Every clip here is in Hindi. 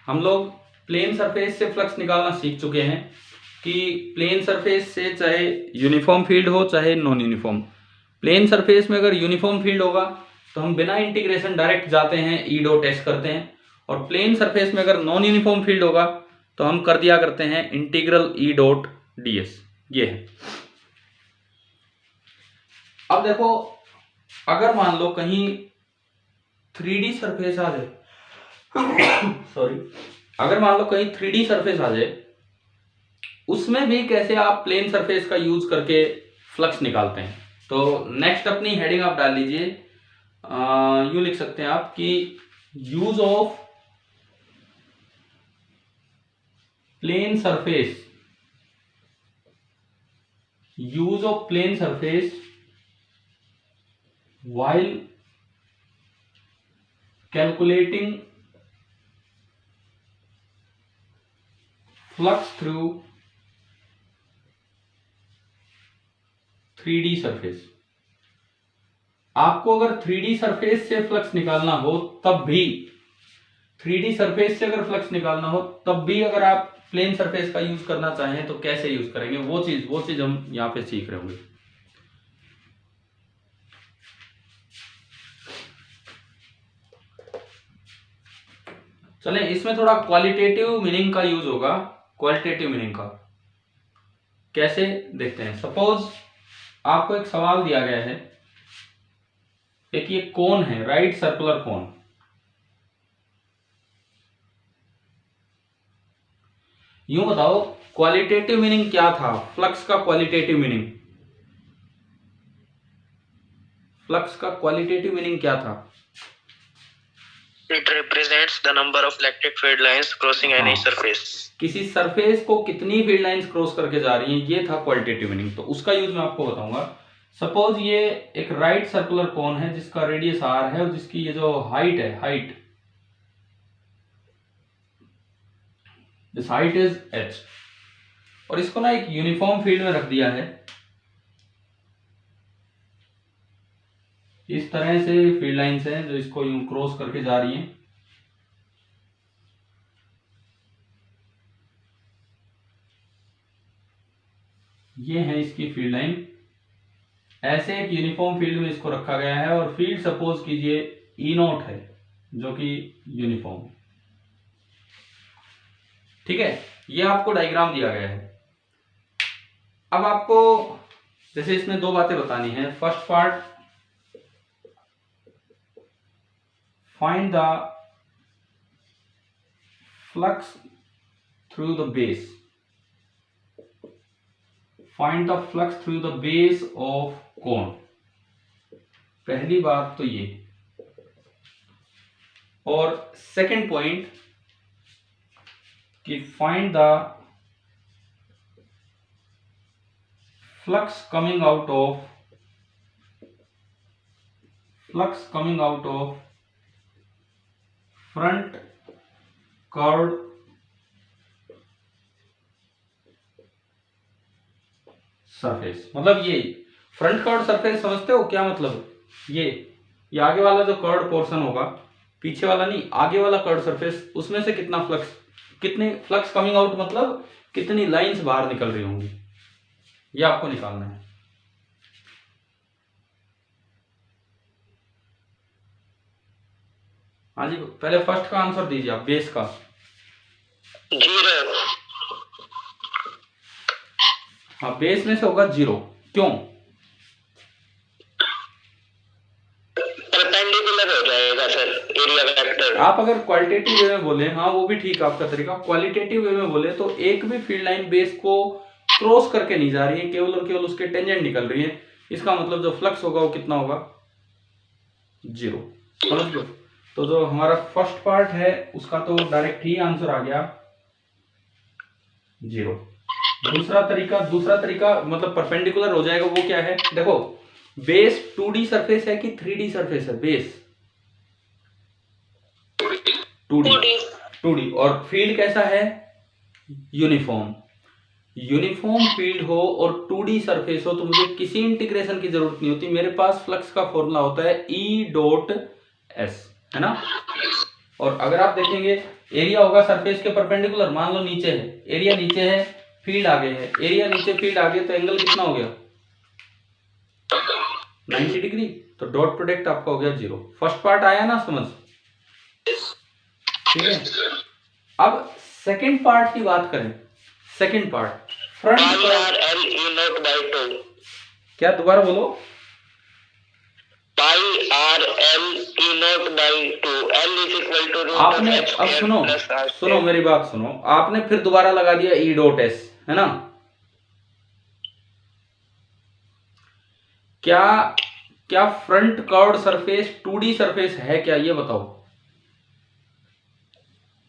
हम लोग प्लेन सरफेस से फ्लक्स निकालना सीख चुके हैं कि प्लेन सरफेस से चाहे यूनिफॉर्म फील्ड हो चाहे नॉन यूनिफॉर्म। प्लेन सरफेस में अगर यूनिफॉर्म फील्ड होगा तो हम बिना इंटीग्रेशन डायरेक्ट जाते हैं ई डॉट एस करते हैं, और प्लेन सरफेस में अगर नॉन यूनिफॉर्म फील्ड होगा तो हम कर दिया करते हैं integral E dot D S. ये है। अब देखो, अगर मान लो कहीं 3D सरफेस आ जाए सॉरी, अगर मान लो कहीं 3D सरफेस आ जाए, उसमें भी कैसे आप प्लेन सरफेस का यूज करके फ्लक्स निकालते हैं। तो नेक्स्ट अपनी हेडिंग आप डाल लीजिए, यूं लिख सकते हैं आप कि use of plain surface, use of plain surface while calculating flux through 3D surface. आपको अगर 3D सरफेस से फ्लक्स निकालना हो तब भी, 3D सरफेस से अगर फ्लक्स निकालना हो तब भी अगर आप प्लेन सरफेस का यूज करना चाहें तो कैसे यूज करेंगे, वो चीज हम यहां पे सीख रहे होंगे। चलें, इसमें थोड़ा क्वालिटेटिव मीनिंग का यूज होगा। क्वालिटेटिव मीनिंग का कैसे देखते हैं। सपोज आपको एक सवाल दिया गया है, एक ये कोन है, राइट सर्कुलर कोन। यूं बताओ क्वालिटेटिव मीनिंग क्या था फ्लक्स का। क्वालिटेटिव मीनिंग, फ्लक्स का क्वालिटेटिव मीनिंग क्या था? It represents the number of electric field lines crossing any surface. किसी सरफेस को कितनी फील्ड लाइंस क्रॉस करके जा रही हैं, ये था क्वालिटेटिव मीनिंग। तो उसका यूज मैं आपको बताऊंगा। सपोज ये एक राइट सर्कुलर कोन है जिसका रेडियस आर है और जिसकी ये जो हाइट है, दिस हाइट इज एच, और इसको ना एक यूनिफॉर्म फील्ड में रख दिया है। इस तरह से फील्ड लाइंस हैं जो इसको यूं क्रॉस करके जा रही हैं। ये है इसकी फील्ड लाइन। ऐसे एक यूनिफॉर्म फील्ड में इसको रखा गया है और फील्ड सपोज कीजिए ई नॉट है जो कि यूनिफॉर्म। ठीक है, ये आपको डायग्राम दिया गया है। अब आपको जैसे इसमें दो बातें बतानी है। First part, find the flux through the base, find the flux through the base of cone. पहली बात तो ये। और सेकंड पॉइंट कि find the flux coming out of front curve surface. मतलब ये फ्रंट कर्व सरफेस समझते हो क्या मतलब? ये आगे वाला जो कर्व पोर्शन होगा, पीछे वाला नहीं, आगे वाला कर्व सरफेस, उसमें से कितने फ्लक्स कमिंग आउट मतलब कितनी लाइंस बाहर निकल रही होंगी, ये आपको निकालना है। हाँ जी, पहले फर्स्ट का आंसर दीजिए आप, बेस का। 0। हाँ, बेस में से होगा 0। क्यों? परपेंडिकुलर हो जाएगा सर एरिया वेक्टर। आप अगर क्वालिटेटिव वे में बोले, हाँ वो भी ठीक है आपका तरीका। क्वालिटेटिव वे में बोले तो एक भी फील्ड लाइन बेस को क्रॉस करके नहीं जा रही है, केवल और केवल उसके टेंजेंट निकल रही है। इसका मतलब जो फ्लक्स होगा वो कितना होगा? 0। समझ लो। तो जो हमारा फर्स्ट पार्ट है उसका तो डायरेक्ट ही आंसर आ गया 0। दूसरा तरीका मतलब परपेंडिकुलर हो जाएगा। वो क्या है? देखो, बेस 2D सरफेस है कि 3D सरफेस है? बेस 2D और फील्ड कैसा है? यूनिफॉर्म फील्ड हो और 2D सरफेस हो तो मुझे किसी इंटीग्रेशन की जरूरत नहीं होती। मेरे पास फ्लक्स का फॉर्मूला होता है E डॉट S, है ना। और अगर आप देखेंगे एरिया होगा सरफेस के परपेंडिकुलर, मान लो नीचे है, एरिया नीचे है, फील्ड आगे है, एरिया नीचे फील्ड आगे, तो एंगल कितना हो गया 90 डिग्री। तो डॉट प्रोडक्ट आपका हो गया 0। फर्स्ट पार्ट आया ना समझ, ठीक है। अब सेकंड पार्ट की बात करें, सेकंड पार्ट फ्रंट कर्व, क्या दोबारा बोलो, आपने अब सुनो मेरी बात सुनो, आपने फिर दोबारा लगा दिया ई डॉट एस, है ना। क्या front curved surface 2D surface है क्या, ये बताओ।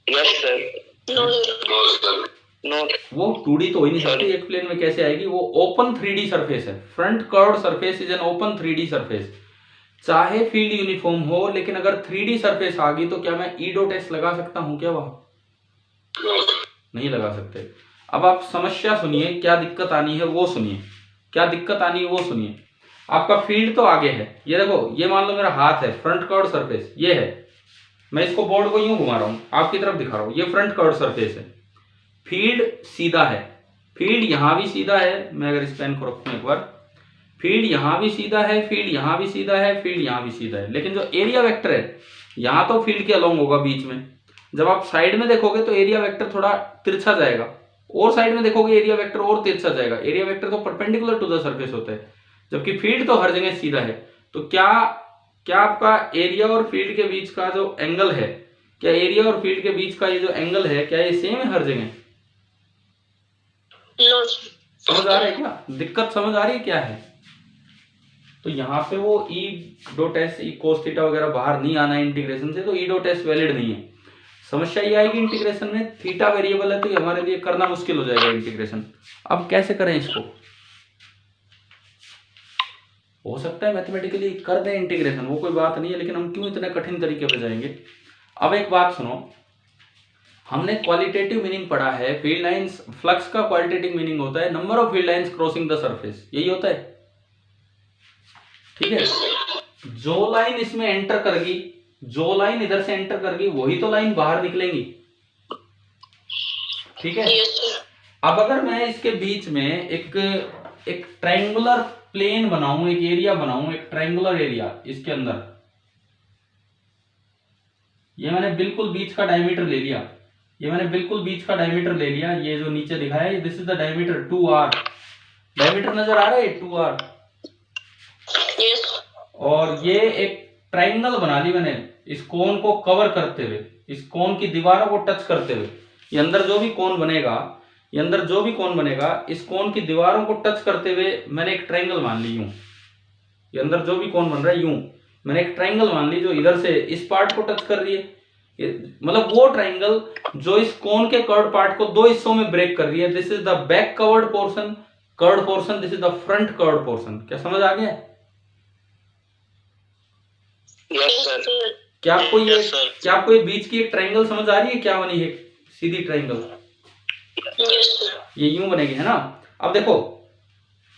Yes sir. नो। वो 2D तो हो ही नहीं सकती, एक प्लेन में कैसे आएगी, वो ओपन 3D सरफेस है। Front curved surface is an open 3D surface. चाहे फील्ड यूनिफॉर्म हो, लेकिन अगर 3D सरफेस आ गई तो क्या मैं ई डॉट एस लगा सकता हूं क्या वहां? नहीं लगा सकते। अब आप समस्या सुनिए, क्या दिक्कत आनी है वो सुनिए, क्या दिक्कत आनी है वो सुनिए। आपका फील्ड तो आगे है, ये देखो, ये मान लो मेरा हाथ है, फ्रंट कर्व्ड सरफेस ये है, मैं इसको बोर्ड को यूं घुमा रहा हूं, आपकी तरफ दिखा रहा हूं, ये फ्रंट कर्व्ड सरफेस है। फील्ड सीधा है, फील्ड यहां भी सीधा है, मैं अगर इस पेन को रखूं एक बार, फील्ड यहां भी सीधा है, फील्ड यहां भी सीधा है, फील्ड यहां भी सीधा है, लेकिन जो एरिया वेक्टर है यहां तो फील्ड के अलोंग होगा बीच में। जब आप साइड में देखोगे तो एरिया वेक्टर थोड़ा तिरछा जाएगा, और साइड में देखोगे एरिया वेक्टर और तिरछा जाएगा। एरिया वेक्टर तो परपेंडिकुलर टू द सरफेस होता है, जबकि फील्ड तो हर जगह सीधा है। तो क्या आपका एरिया और फील्ड के बीच का जो एंगल है, क्या एरिया और फील्ड के बीच का ये जो एंगल है, क्या ये सेम है हर जगह? समझ आ रहा है क्या, दिक्कत समझ आ रही है क्या है? तो यहाँ पे वो ई डॉट एस, ई कोस थीटा वगैरह बाहर नहीं आना है इंटीग्रेशन से, तो ई डॉट एस वैलिड नहीं है। समस्या ये आएगी इंटीग्रेशन में, थीटा वेरिएबल है तो ये हमारे लिए करना मुश्किल हो जाएगा इंटीग्रेशन। अब कैसे करें इसको? हो सकता है मैथमेटिकली कर दें इंटीग्रेशन, वो कोई बात नहीं है, लेकिन हम क्यों इतने कठिन तरीके पे जाएंगे। अब एक बात सुनो, हमने क्वालिटेटिव मीनिंग पढ़ा है, फील्ड लाइंस, फ्लक्स का क्वालिटेटिव मीनिंग होता है number of field lines crossing the surface, यही होता है, ठीक है। जो लाइन इसमें एंटर करेगी, जो लाइन इधर से एंटर करेगी, वही तो लाइन बाहर निकलेंगी, ठीक है। अब अगर मैं इसके बीच में एक ट्रायंगुलर प्लेन बनाऊं, एक एरिया बनाऊं, एक ट्रायंगुलर एरिया, इसके अंदर ये मैंने बिल्कुल बीच का डायमीटर ले लिया, ये मैंने बिल्कुल बीच का डायमीटर ले लिया, ये जो नीचे दिखा है this is the diameter 2r, diameter नजर आ रहा है 2r। यस। और ये एक ट्रायंगल बना ली मैंने, इस कोन को कवर करते हुए, इस कोन की दीवारों को टच करते हुए, ये अंदर जो भी कोन बनेगा, ये अंदर जो भी कोन बनेगा, इस कोन की दीवारों को टच करते हुए मैंने एक ट्रायंगल मान ली यूं, ये अंदर जो भी कोन बन रहा है यूं मैंने एक ट्रायंगल मान ली जो इधर से इस पार्ट को टच कर रही है, मतलब वो ट्रायंगल जो इस कोन के कर्व्ड पार्ट को दो हिस्सों में ब्रेक कर रही है। This is the back covered portion, curved portion, this is the front curved portion. क्या समझ आ गया? Yes sir. क्या आपको ये बीच की एक ट्रायंगल समझ आ रही है क्या बनी है? सीधी ट्रायंगल ये यूं बनेगी, है ना। अब देखो,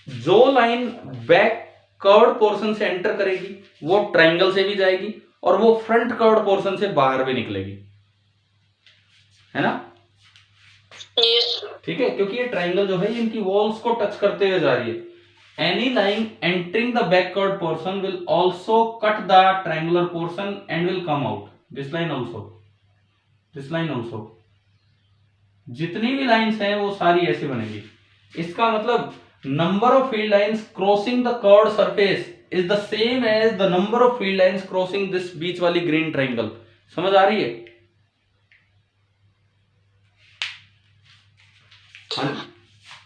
जो लाइन बैक कर्व्ड पोर्शन से एंटर करेगी वो ट्रायंगल से भी जाएगी और वो फ्रंट कर्व्ड पोर्शन से बाहर भी निकलेगी, है ना। ठीक है, क्योंकि ये ट्रायंगल जो है इनकी वॉल्स को टच करते हुए जा रही है। Any line entering the back curved portion will also cut the triangular portion and will come out. This line also. This line also. जितनी भी लाइंस हैं वो सारी ऐसी बनेगी। इसका मतलब number of field lines crossing the curved surface is the same as the number of field lines crossing this बीच वाली green triangle. समझ आ रही है?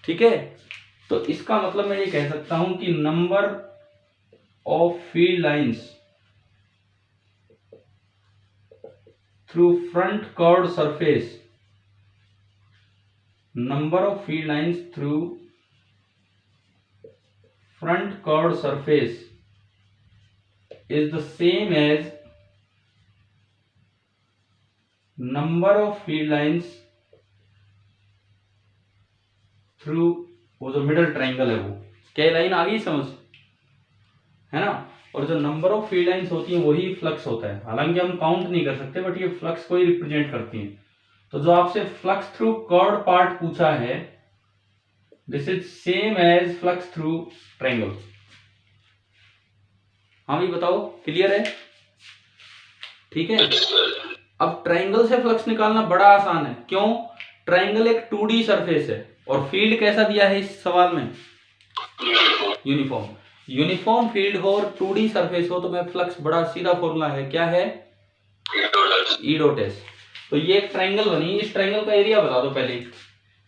ठीक है, तो इसका मतलब मैं ये कह सकता हूं कि number of field lines through front curved surface, number of field lines through front curved surface is the same as number of field lines through वो जो मिडल ट्रायंगल है वो। क्या लाइन आ गई समझ, है ना। और जो नंबर ऑफ फील्ड लाइंस होती हैं वही फ्लक्स होता है। हालांकि हम काउंट नहीं कर सकते, बट ये फ्लक्स को ही रिप्रेजेंट करती हैं। तो जो आपसे फ्लक्स थ्रू कर्व्ड पार्ट पूछा है, this is same as flux through triangle. हाँ भाई बताओ, क्लियर है? ठीक है। अब ट्रायंगल से फ्लक्स निकालना बड़ा आसान है। क्यों? ट्रायंगल एक 2D सरफेस है और फील्ड कैसा दिया है इस सवाल में? यूनिफॉर्म। यूनिफॉर्म फील्ड हो और 2D सरफेस हो तो मैं फ्लक्स बड़ा सीधा फॉर्मूला है, क्या है? E dot S. तो ये एक ट्रायंगल बनी, इस ट्रायंगल का एरिया बता दो पहले।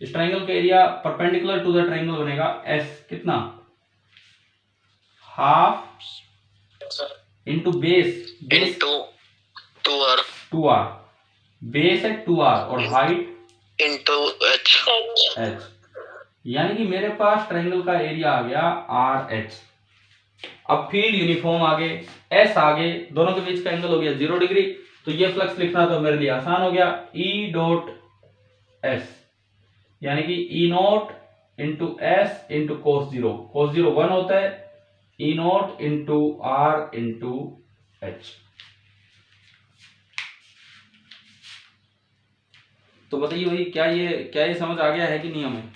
इस ट्रायंगल का area perpendicular to the triangle बनेगा एस, कितना? Half into base, base two r, 2r, बेस है 2r और हाइट इंटू एच। यानी कि मेरे पास ट्रायंगल का एरिया आ गया RH। अब फील्ड यूनिफॉर्म आगे, S आगे, दोनों के बीच का एंगल हो गया 0 डिग्री। तो ये फ्लक्स लिखना तो मेरे लिए आसान हो गया, E डॉट S, यानी कि E not into S into cos 0, कोस 0 1 होता है, E not into R into H। तो बताइए भाई, क्या ये समझ आ गया है कि नहीं हमें?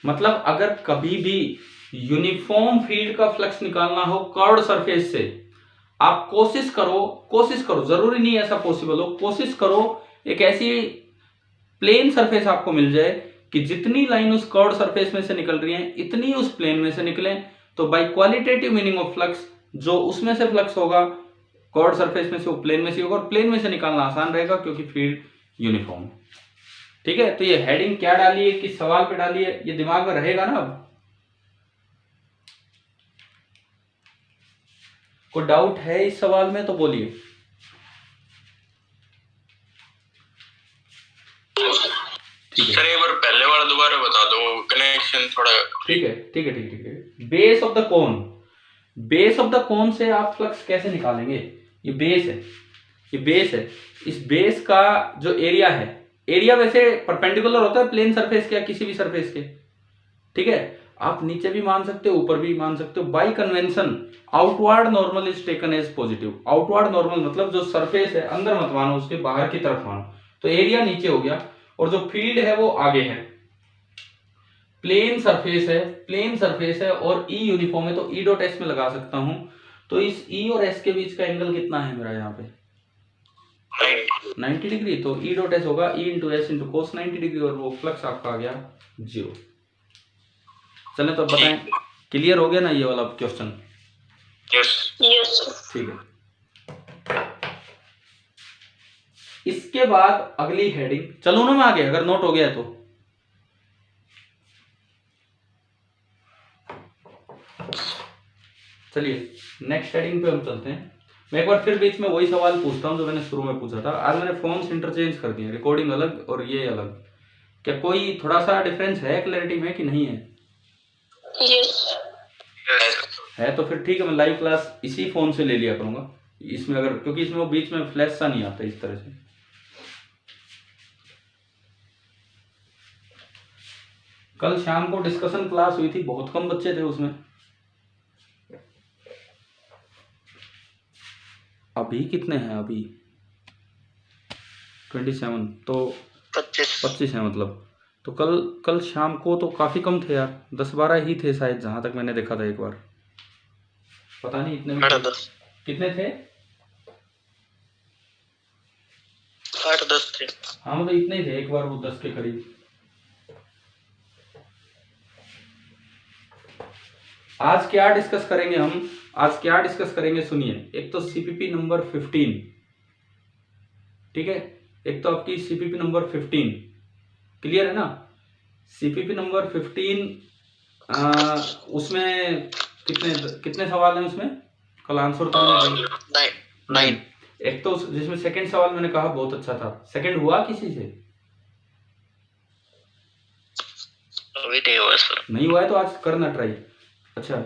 मतलब अगर कभी भी यूनिफॉर्म फील्ड का फ्लक्स निकालना हो कर्व्ड सरफेस से, आप कोशिश करो, जरूरी नहीं ऐसा पॉसिबल हो, कोशिश करो एक ऐसी प्लेन सरफेस आपको मिल जाए कि जितनी लाइन उस कर्व्ड सरफेस में से निकल रही है इतनी उस प्लेन में से निकले। तो by qualitative meaning of flux, जो उसमें से फ्लक्स होगा कर्व्ड सरफेस में से वो प्लेन में से होगा, और प्लेन में से निकालना आसान रहेगा क्योंकि फील्ड यूनिफॉर्म है। ठीक है, तो ये हेडिंग क्या डाली है, किस सवाल पे डाली है, ये दिमाग में रहेगा ना। अब कोई डाउट है इस सवाल में तो बोलिए। सर एक बार पहले वाला दोबारा बता दो, कनेक्शन थोड़ा। ठीक है। Base of the cone, base of the cone से आप फ्लक्स कैसे निकालेंगे? ये बेस है, इस बेस का जो एरिया है, एरिया वैसे परपेंडिकुलर होता है प्लेन सरफेस के या किसी भी सरफेस के। ठीक है, आप नीचे भी मान सकते हो, ऊपर भी मान सकते हो। By convention outward normal is taken as positive. Outward normal मतलब जो सरफेस है अंदर मत मानो, उसके बाहर की तरफ मानो। तो एरिया नीचे हो गया और जो फील्ड है वो आगे है। प्लेन सरफेस है और ई यूनिफॉर्म है तो ई डॉट एस में लगा सकता हूं। तो इस ई और एस के बीच का एंगल कितना है मेरा यहाँ पे? 90 डिग्री। तो ई डॉट एस होगा E into S into cos 90 degree और वो फ्लक्स आपका आ गया 0। चले तो बताएं, क्लियर हो गया ना ये वाला क्वेश्चन? यस। ठीक है, इसके बाद अगली हेडिंग, चलो ना मैं आगे, अगर नोट हो गया तो। चलिए नेक्स्ट हेडिंग पे हम चलते हैं। मैं एक बार फिर बीच में वही सवाल पूछता हूं जो मैंने शुरू में पूछा था। आज मैंने फोन्स इंटरचेंज कर दिए, रिकॉर्डिंग अलग और ये अलग। क्या कोई थोड़ा सा डिफरेंस है क्लैरिटी में कि नहीं है? यस है तो फिर ठीक है, मैं लाइव क्लास इसी फोन से ले लिया करूंगा इसमें, अगर क्योंकि इसमें वो बीच में फ्लैश सा नहीं आता इस तरह से। कल शाम को डिस्कशन क्लास हुई थी, बहुत कम बच्चे थे उसमें। अभी कितने हैं? अभी 27, तो 25 है मतलब। तो कल शाम को तो काफी कम थे यार, 10-12 ही थे शायद, जहां तक मैंने देखा था एक बार। पता नहीं इतने में कितने थे? 8-10 थे। हाँ मतलब इतने ही थे एक बार, वो 10 के करीब। आज क्या डिस्कस करेंगे हम? आज क्या डिस्कस करेंगे सुनिए। एक तो सीपीपी नंबर 15, ठीक है, एक तो आपकी सीपीपी नंबर 15 क्लियर है ना? सीपीपी नंबर 15 उसमें कितने सवाल हैं उसमें? कल आंसर तो 9। एक तो जिसमें सेकंड सवाल मैंने कहा बहुत अच्छा था, सेकंड हुआ किसी से? अभी नहीं हुआ सर। नहीं हुआ है तो आज करना ट्राई। अच्छा,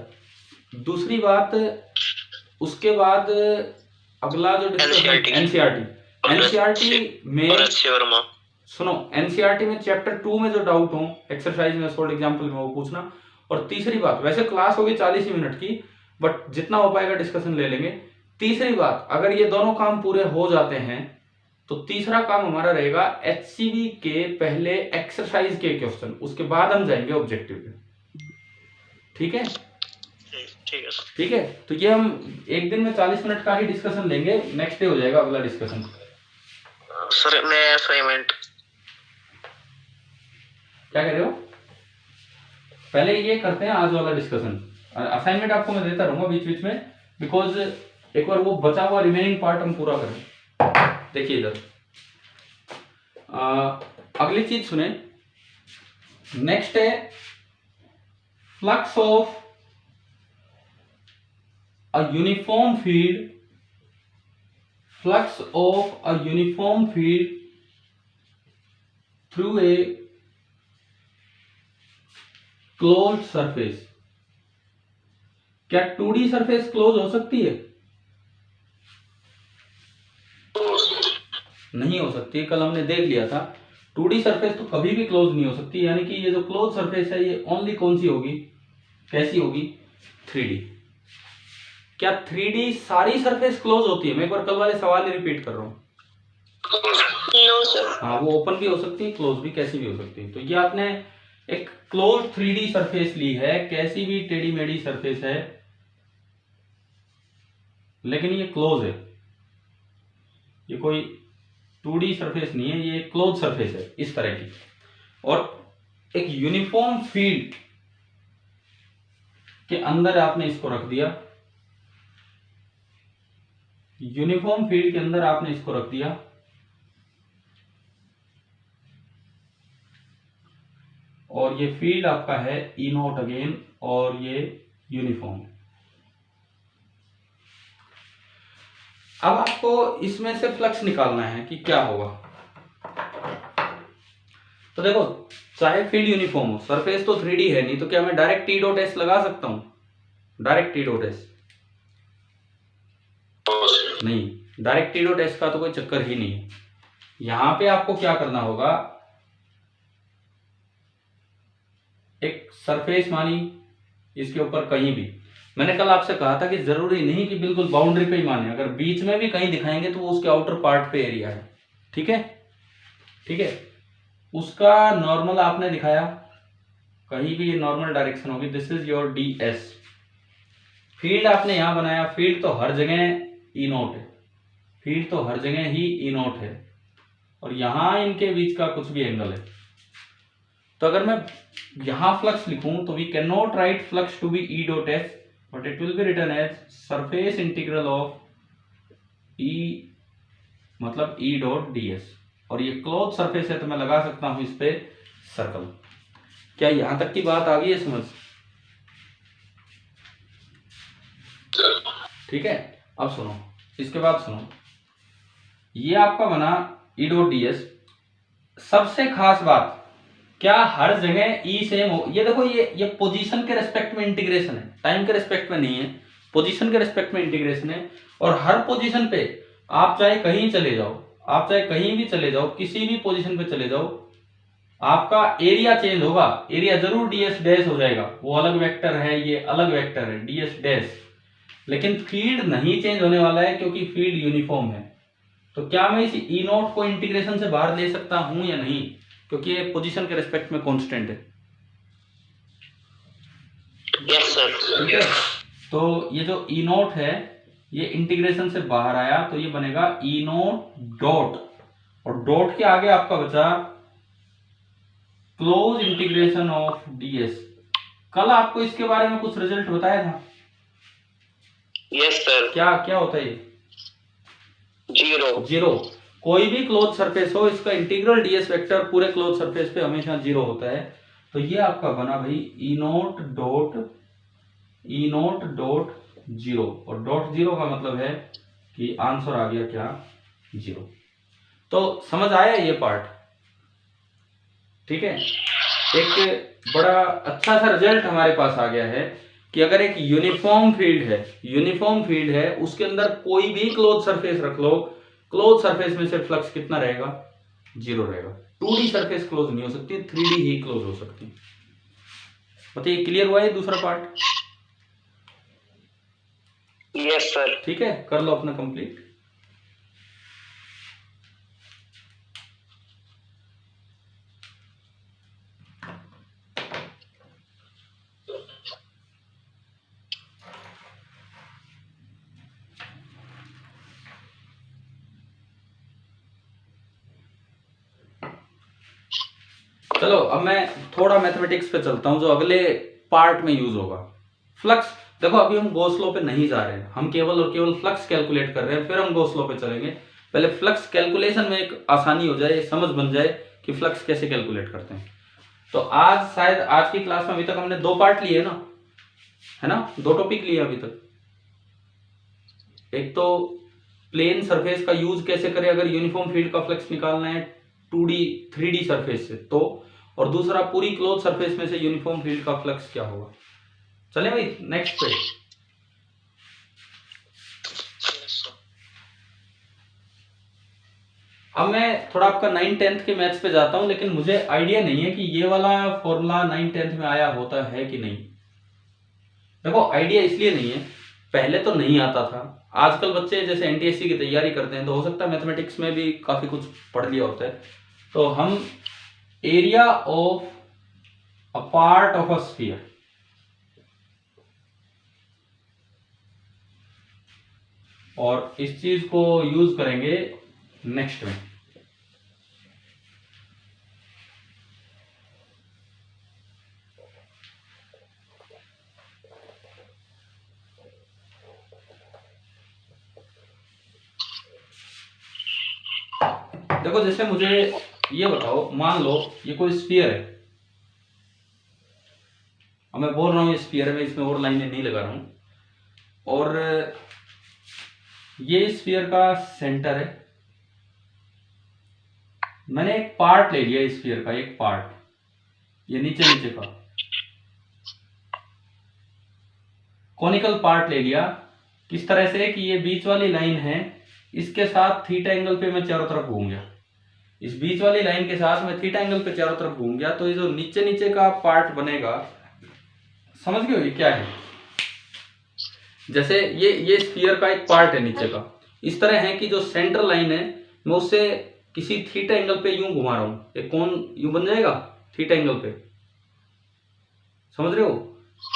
दूसरी बात, उसके बाद अगला जो एनसीईआरटी में सुनो, एनसीईआरटी में चैप्टर 2 में जो डाउट हो एक्सरसाइज में, शॉर्ट एग्जांपल में, वो पूछना। और तीसरी बात, वैसे क्लास होगी 40 मिनट की, बट जितना हो पाएगा डिस्कशन ले लेंगे। तीसरी बात, अगर ये दोनों काम पूरे हो जाते हैं तो तीसरा काम हमारा रहेगा HCV के पहले एक्सरसाइज के क्वेश्चन, उसके बाद हम जाएंगे ऑब्जेक्टिव पे। ठीक है, ठीक है ठीक है। तो ये हम एक दिन में 40 मिनट का ही डिस्कशन लेंगे, नेक्स्ट डे हो जाएगा अगला डिस्कशन। सर मैं असाइनमेंट क्या कह रहे हो? पहले ये करते हैं आज वाला डिस्कशन। असाइनमेंट आपको मैं देता रहूंगा बीच बीच में, बिकॉज एक बार वो बचा हुआ रिमेनिंग पार्ट हम पूरा करें। देखिए इधर अगली चीज सुने, नेक्स्ट है flux of a uniform field, flux of a uniform field through a closed surface। क्या 2D सरफेस क्लोज हो सकती है? नहीं हो सकती। कल हमने देख लिया था 2D सरफेस तो कभी भी क्लोज नहीं हो सकती, यानी कि ये जो क्लोज सरफेस है ये ओनली कौन सी होगी, कैसी होगी? 3D। क्या 3D सारी सरफेस क्लोज होती है? मैं एक बार कल वाले सवाल ही रिपीट कर रहा हूँ। No sir. हाँ, वो ओपन भी हो सकती है, क्लोज भी, कैसी भी हो सकती है। तो ये आपने एक क्लोज 3D सरफेस ली है, कैसी भी टेढ़ी मेढ़ी सरफेस है, लेकिन ये क्लोज है, ये कोई 2D सरफेस नहीं है, ये क्लोज सरफेस है इस तरह की। और एक यूनिफॉर्म फील्ड के अंदर आपने इसको रख दिया, यूनिफॉर्म फील्ड के अंदर आपने इसको रख दिया, और ये फील्ड आपका है E नॉट अगेन, और ये यूनिफॉर्म। अब आपको इसमें से फ्लक्स निकालना है कि क्या होगा। तो देखो, चाहे फील्ड यूनिफॉर्म हो, सरफेस तो 3D है नहीं, तो क्या मैं डायरेक्ट T डॉट एस लगा सकता हूं? डायरेक्ट T डॉट एस नहीं, डायरेक्ट T डॉट एस का तो कोई चक्कर ही नहीं है। यहां पे आपको क्या करना होगा, एक सरफेस मानी इसके ऊपर कहीं भी, मैंने कल आपसे कहा था कि जरूरी नहीं कि बिल्कुल बाउंड्री पे ही माने, अगर बीच में भी कहीं दिखाएंगे तो वो उसके आउटर पार्ट पे एरिया है। ठीक है, ठीक है। उसका नॉर्मल आपने दिखाया, कहीं भी नॉर्मल डायरेक्शन होगी, this is your DS। Field आपने यहां बनाया, फील्ड तो हर जगह E नॉट है, फील्ड तो हर जगह ही E नॉट है, और यहां इनके बीच का कुछ भी एंगल है। तो अगर मैं यहां फ्लक्स लिखूं तो we can not write flux to be E dot S, but it will be written as surface integral of E, मतलब E डॉट DS। और ये क्लोज सरफेस है तो मैं लगा सकता हूं इस पे सर्कल। क्या यहां तक की बात आ गई है समझ? ठीक है। अब सुनो, इसके बाद सुनो, ये आपका बना E डॉट DS। सबसे खास बात, क्या हर जगह E सेम हो? ये देखो, ये पोजीशन के रेस्पेक्ट में इंटीग्रेशन है, टाइम के रेस्पेक्ट में नहीं है, पोजीशन के रेस्पेक्ट में इंटीग्रेशन है। और हर पोजीशन पे आप चाहे कहीं चले जाओ, आप चाहे कहीं भी चले जाओ, किसी भी पोजीशन पे चले जाओ, आपका एरिया चेंज होगा। एरिया जरूर DS डैश हो जाएगा, वो अलग वेक्टर है, ये अलग वेक्टर है DS डैश, लेकिन फील्ड नहीं चेंज होने वाला है क्योंकि फील्ड यूनिफॉर्म है। तो क्या मैं इस E नॉट को इंटीग्रेशन से बाहर ले सकता हूं या नहीं, क्योंकि ये पोजीशन के रेस्पेक्ट में कांस्टेंट है। Yes sir. ठीक है, तो ये जो E नॉट है ये इंटीग्रेशन से बाहर आया, तो ये बनेगा E नॉट डॉट, और डॉट के आगे आपका बचा क्लोज इंटीग्रेशन ऑफ DS। कल आपको इसके बारे में कुछ रिजल्ट बताया था। Yes sir. क्या क्या होता है ये? जीरो। कोई भी क्लोज सरफेस हो, इसका इंटीग्रल DS वेक्टर पूरे क्लोज सरफेस पे हमेशा 0 होता है। तो ये आपका बना भाई E नॉट डॉट 0, और डॉट 0 का मतलब है कि आंसर आ गया क्या? 0। तो समझ आया ये पार्ट? ठीक है, एक बड़ा अच्छा सा रिजल्ट हमारे पास आ गया है कि अगर एक यूनिफॉर्म फील्ड है, उसके अंदर कोई भी क्लोज सरफेस रख लो, क्लोज सरफेस में से फ्लक्स कितना रहेगा? 0 रहेगा। 2D सरफेस क्लोज नहीं हो सकती, 3D ही क्लोज हो सकती। बताइए, क्लियर हुआ है दूसरा पार्ट? Yes sir. ठीक है, कर लो अपना कंप्लीट। चलो अब मैं थोड़ा मैथमेटिक्स पे चलता हूं जो अगले पार्ट में यूज होगा। फ्लक्स, देखो अभी हम गॉस लॉ पे नहीं जा रहे हैं, हम केवल और केवल फ्लक्स कैलकुलेट कर रहे हैं, फिर हम गॉस लॉ पे चलेंगे। पहले फ्लक्स कैलकुलेशन में एक आसानी हो जाए, समझ बन जाए कि फ्लक्स कैसे कैलकुलेट करते हैं। तो आज शायद आज की क्लास में अभी तक हमने 2 पार्ट लिए ना, है ना, 2 टॉपिक लिए अभी तक। एक तो प्लेन सरफेस का यूज कैसे करें अगर यूनिफॉर्म फील्ड का फ्लक्स निकालना है 2D 3D सरफेस से, तो और दूसरा पूरी क्लोज सरफेस में से यूनिफॉर्म फील्ड का फ्लक्स क्या होगा। चले भाई नेक्स्ट पे। अब मैं थोड़ा आपका 9th-10th के मैथ्स पे जाता हूं, लेकिन मुझे आइडिया नहीं है कि ये वाला फॉर्मूला 9th-10th में आया होता है कि नहीं। देखो आइडिया इसलिए नहीं है, पहले तो नहीं आता था, आजकल बच्चे जैसे एनटीएससी की तैयारी करते हैं तो हो सकता है मैथमेटिक्स में भी काफी कुछ पढ़ लिया होता है। तो हम area of a part of a sphere, और इस चीज को यूज करेंगे नेक्स्ट में। देखो जैसे मुझे ये बताओ, मान लो ये कोई स्फीयर है, अब मैं बोल रहा हूँ ये स्फीयर है, मैं इसमें और लाइनें नहीं लगा रहा हूं, और ये स्फीयर का सेंटर है। मैंने एक पार्ट ले लिया स्फीयर का, एक पार्ट, ये नीचे नीचे का कॉनिकल पार्ट ले लिया। किस तरह से कि ये बीच वाली लाइन है, इसके साथ थीटा एंगल पे मैं चारों तरफ घूम गया, इस बीच वाली लाइन के साथ मैं थीटा एंगल पे चारों तरफ घूम गया, तो ये जो नीचे नीचे का पार्ट बनेगा, समझ गए ये क्या है। जैसे ये स्फीयर का एक पार्ट है नीचे का, इस तरह है कि जो सेंटर लाइन है मैं उससे किसी थीटा एंगल पे यूं घुमा रहा हूं, एक कोण यूं बन जाएगा थीटा एंगल पे, समझ रहे हो।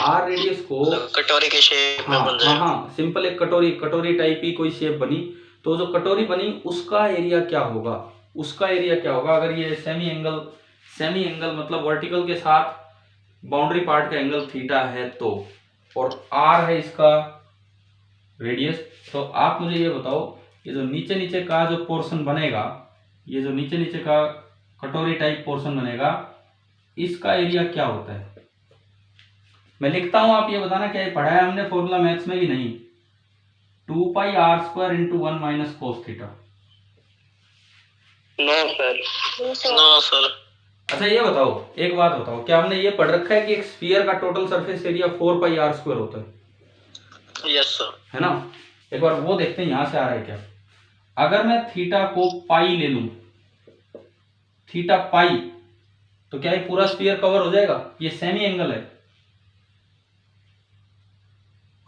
आर रेडियस को कटोरी के शेप में बन जाएगा। हाँ, सिंपल एक कटोरी टाइप की कोई शेप बनी, तो जो कटोरी बनी उसका एरिया क्या होगा, उसका एरिया क्या होगा अगर ये सेमी एंगल मतलब वर्टिकल के साथ बाउंड्री पार्ट का एंगल थीटा है तो, और आर है इसका रेडियस। तो आप मुझे ये बताओ, ये जो नीचे नीचे का जो पोर्शन बनेगा, ये जो नीचे नीचे का कटोरी टाइप पोर्शन बनेगा, इसका एरिया क्या होता है। मैं लिखता हूं, आप ये बताना क्या पढ़ा है हमने फॉर्मूला मैथ्स में कि नहीं। 2πr² into 1 minus cos theta. No sir. अच्छा ये बताओ, एक बात बताओ, क्या हमने ये पढ़ रखा है कि एक स्फीयर का टोटल सरफेस एरिया 4πr² होता है। Yes sir. है ना, एक बार वो देखते हैं यहां से आ रहा है क्या। अगर मैं थीटा को पाई ले लूं, थीटा पाई, तो क्या ये पूरा स्फीयर कवर हो जाएगा, ये सेमी एंगल है।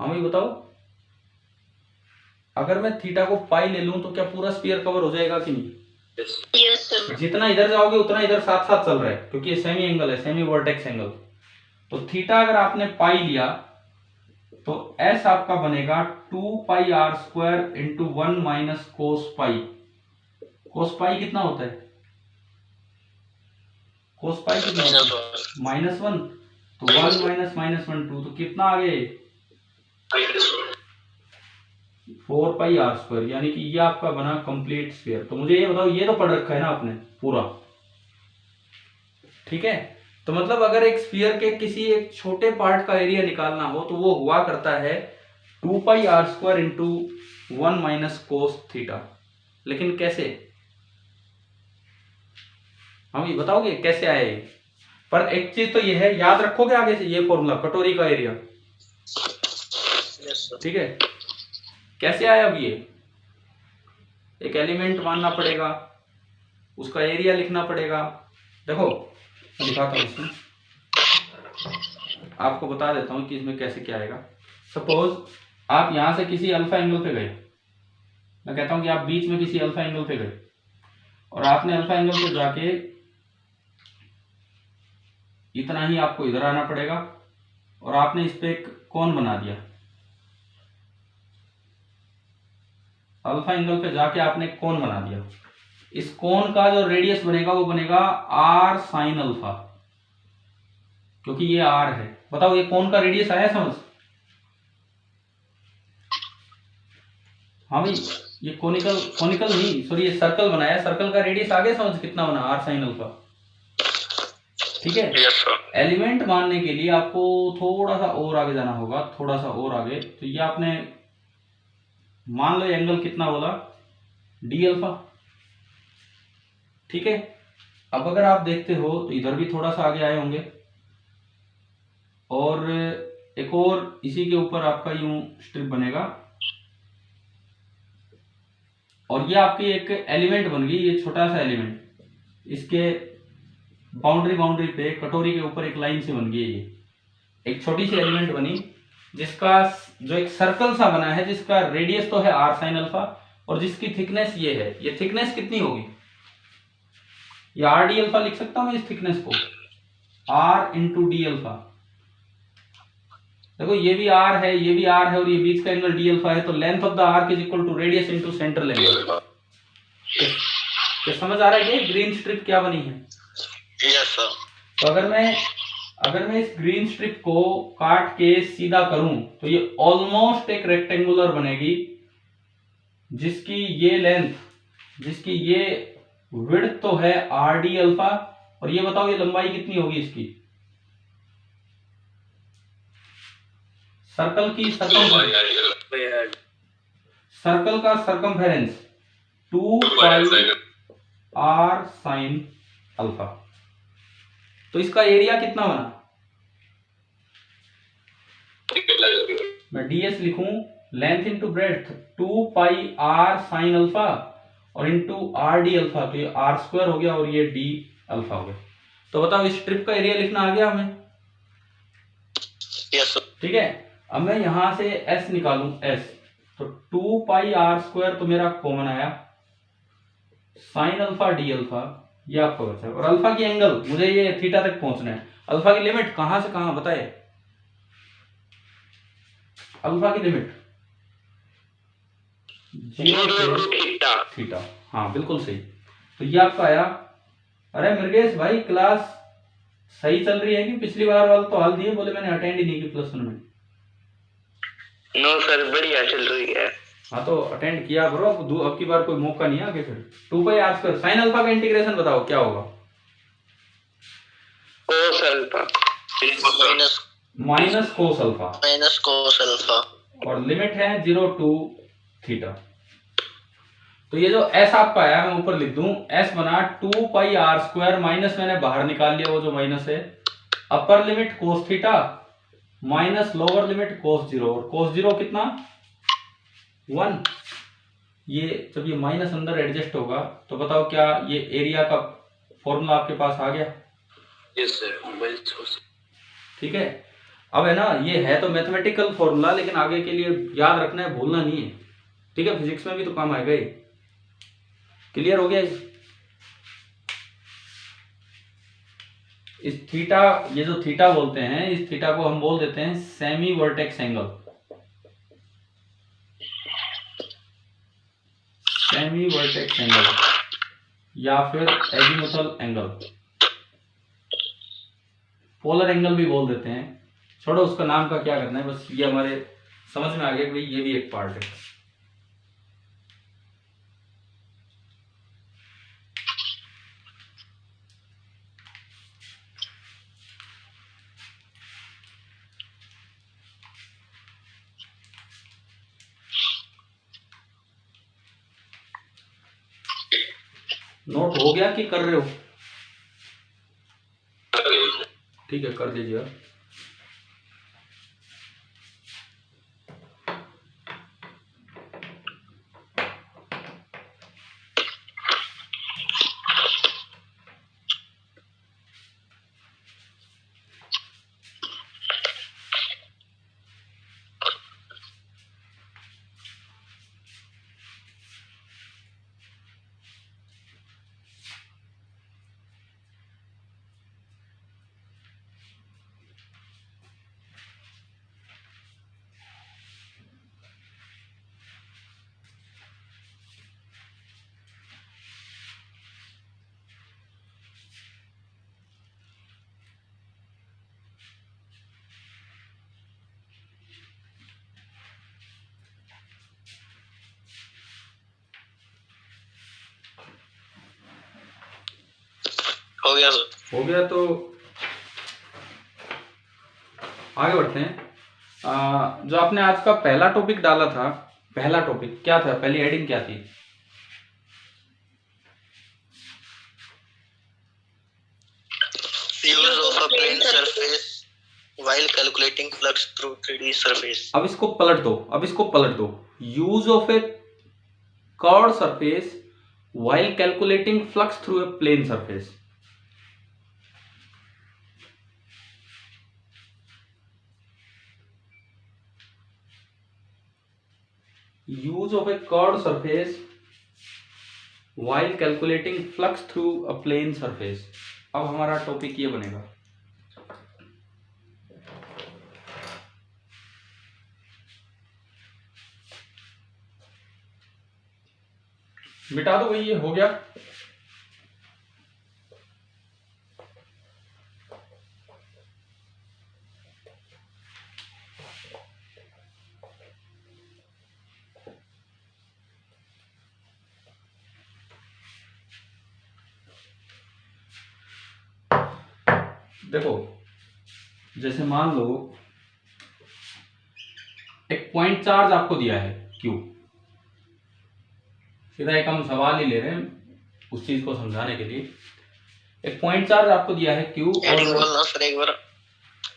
हाँ ये बताओ, अगर मैं थीटा को पाई ले लूं तो क्या पूरा स्फीयर कवर हो जाएगा कि नहीं। Yes sir. जितना इधर जाओगे उतना इधर साथ साथ चल रहा है, क्योंकि ये सेमी एंगल है, सेमी वर्टेक्स एंगल। तो थीटा अगर आपने पाई लिया तो एस आपका बनेगा 2πr² इंटू 1 माइनस कोस पाई। कोस पाई कितना होता है, कोस पाई कितना होता है -1, तो 1 माइनस -1 2, तो कितना आ गया 4πr², यानी कि ये आपका बना कंप्लीट स्फीयर। तो मुझे ये बताओ, ये तो पढ़ रखा है ना आपने पूरा, ठीक है। तो मतलब अगर एक स्फीयर के किसी एक छोटे पार्ट का एरिया निकालना हो तो वो हुआ करता है 2πr² into 1 minus cos theta. लेकिन कैसे, हम ये बताओगे कैसे आए। पर एक चीज तो ये है, याद रखोगे आगे से ये फॉर्मूला कटोरी का एरिया, ठीक है। कैसे आया, अब ये एक एलिमेंट मानना पड़ेगा, उसका एरिया लिखना पड़ेगा। देखो मैं दिखाता हूँ इसमें, आपको बता देता हूँ कि इसमें कैसे क्या आएगा। सपोज आप यहां से किसी अल्फा एंगल पे गए, मैं कहता हूं कि आप बीच में किसी अल्फा एंगल पे गए और आपने अल्फा एंगल पे जाके इतना ही आपको इधर आना पड़ेगा और आपने इस पे एक कोण बना दिया। अल्फा एंगल पे जाके आपने कोण बना दिया। इस कोण का जो रेडियस बनेगा वो बनेगा आर साइन अल्फा, क्योंकि ये आर है। बताओ ये कोण का रेडियस आया समझ? हाँ भाई, ये कोनिकल नहीं, सॉरी, ये सर्कल बनाया, सर्कल का रेडियस आगे समझ कितना बना, आर साइन अल्फा। ठीक है, एलिमेंट मानने के लिए आपको थोड़ा सा और आगे जाना होगा, थोड़ा सा और आगे। तो ये आपने मान लो एंगल कितना बोला, डी अल्फा। ठीक है, अब अगर आप देखते हो तो इधर भी थोड़ा सा आगे आए होंगे और एक और इसी के ऊपर आपका यूं स्ट्रिप बनेगा और ये आपकी एक एलिमेंट बन गई, ये छोटा सा एलिमेंट। इसके बाउंड्री पे कटोरी के ऊपर एक लाइन से बन गई है, ये एक छोटी सी एलिमेंट बनी जिसका जो एक सर्कल सा बना है, जिसका रेडियस तो है आर साइन अल्फा और जिसकी थिकनेस ये है। ये थिकनेस कितनी होगी, ये आर डी अल्फा लिख सकता हूं मैं इस थिकनेस को, आर इंटू डी अल्फा। देखो ये भी आर है, ये भी आर है और ये बीच का एंगल डी अल्फा है, तो length of the arc is equal to radius into central angle. क्या समझ आ रहा है कि ग्रीन स्ट्रिप क्या बनी है? Yes sir. तो अगर मैं इस ग्रीन स्ट्रिप को काट के सीधा करूं तो ये ऑलमोस्ट एक रेक्टेंगुलर बनेगी, जिसकी ये लेंथ, जिसकी ये विड्थ तो है आर डी अल्फा, और ये बताओ ये लंबाई कितनी होगी इसकी, सर्कल की सर्कल का circumference 2 pi r sine alpha. तो इसका एरिया कितना बना, मैं ds लिखूं, length into breadth 2 pi r sine alpha और इंटू आर डी अल्फा, तो ये आर स्क्वायर हो गया और ये डी अल्फा हो गया। तो बताओ इस स्ट्रिप का एरिया लिखना आ गया हमें? यस। ठीक है, अब मैं यहां से s निकालूं, s, तो 2 पाई आर स्क्वायर तो मेरा कॉमन आया, साइन अल्फा डी अल्फा ये आपको बचा, और अल्फा की एंगल मुझे ये थीटा तक पहुंचना है। अल्फा की लिमिट कहां से कहां बताए, अल्फा की लिमिट 0 से थीटा। हाँ बिल्कुल सही। तो ये आपका आया। अरे मृगेश भाई, क्लास सही चल रही है कि पिछली बार वाला तो हाल दिए, बोले मैंने अटेंड ही नहीं की +1 में। नो सर, बढ़िया चल रही है। हाँ तो अटेंड किया करो, अब की बार कोई मौका नहीं आगे। फिर 2 pi are square sine alpha का इंटीग्रेशन बताओ क्या होगा, cos alpha minus cos alpha, और लिमिट है 0 टू थीटा। तो ये जो s आपका आया, मैं ऊपर लिख दूं, s बना 2 पाई आर स्क्वायर, माइनस मैंने बाहर निकाल लिया वो जो माइनस है, upper limit cos theta minus lower limit cos 0, और कोस 0 कितना 1। ये जब ये माइनस अंदर एडजस्ट होगा तो बताओ क्या ये एरिया का फॉर्मूला आपके पास आ गया? Yes sir. ठीक है, अब है ना, ये है तो मैथमेटिकल फॉर्मूला, लेकिन आगे के लिए याद रखना है, भूलना नहीं है। ठीक है, फिजिक्स में भी तो काम आएगा ये। क्लियर हो गया? इस थीटा, ये जो थीटा बोलते हैं, इस थीटा को हम बोल देते हैं semi vertex angle, semi vertex angle या फिर एजीमुथल एंगल, पोलर एंगल भी बोल देते हैं। छोड़ो उसका नाम का क्या करना है, बस ये हमारे समझ में आ गया कि भाई ये भी एक पार्ट है। नोट हो गया कि कर रहे हो? ठीक है, कर दीजिए। हो गया सर। हो गया तो आगे बढ़ते हैं। जो आपने आज का पहला टॉपिक डाला था, पहला टॉपिक क्या था, पहली हेडिंग क्या थी? Use of a plane surface while calculating flux through 3D surface. अब इसको पलट दो, अब इसको पलट दो। Use of a curved surface while calculating flux through a plane surface. Use of a curved surface while calculating flux through a plane surface. अब हमारा टॉपिक ये बनेगा। मिटा दो भाई, ये हो गया। देखो, जैसे मान लो एक पॉइंट चार्ज आपको दिया है क्यू। सीधा एक हम सवाल ही ले रहे हैं उस चीज को समझाने के लिए। एक पॉइंट चार्ज आपको दिया है क्यू हेडिंग और बोलना सर एक बार।